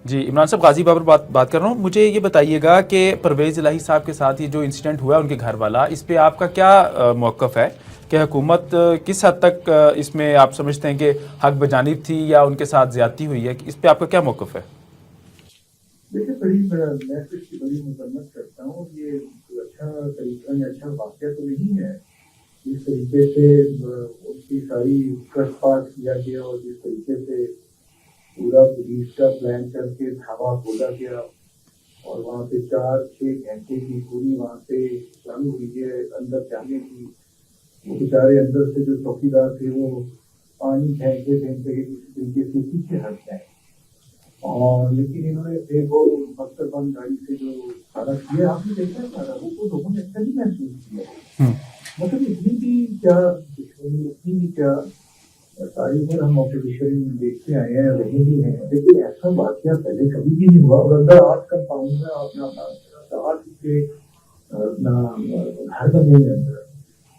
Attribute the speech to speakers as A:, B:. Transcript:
A: جی عمران صاحب، غازی بابر بات کر رہا ہوں. مجھے یہ بتائیے گا کہ پرویز الہی صاحب کے ساتھ یہ جو انسیڈنٹ ہوا ہے ان کے گھر والا، اس پہ آپ کا کیا موقف ہے کہ حکومت کس حد تک اس میں آپ سمجھتے ہیں کہ حق بجانب تھی یا ان کے ساتھ زیادتی ہوئی ہے؟ اس پہ آپ کا کیا موقف ہے؟
B: دیکھیے میں تو اس کی بڑی مذمت کرتا ہوں. یہ اچھا طریقہ یا اچھا واقعہ تو نہیں ہے جس طریقے سے ان کی ساری ٹرسٹ پاس کیا گیا اور جس طریقے سے پورا پولیس کا پلان کر کے دھاوا کھولا گیا اور وہاں پہ 4-6 گھنٹے کی پوری وہاں پہ جنگ ہوئی ہے اندر جانے کی. وہ بیچارے اندر سے جو چوکیدار تھے وہ پانی پھینکتے پھینکتے کسی طریقے سے پیچھے ہٹ گئے. اور لیکن انہوں نے ایک اور مکتب بند گاڑی سے جو سارا کیا، آپ نے دیکھا سارا وہ کو لوگوں نے اچھا نہیں محسوس کیا. مطلب اتنی بھی کیا دشمنی، اتنی بھی کیا. ساری عمر ہم آپوزیشن دیکھتے آئے ہیں، رہے بھی ہیں، لیکن ایسا واقعہ پہلے کبھی بھی نہیں ہوا. اور اندر آج کمپاؤنڈ میں اپنا آج کے ہر بندے میں اندر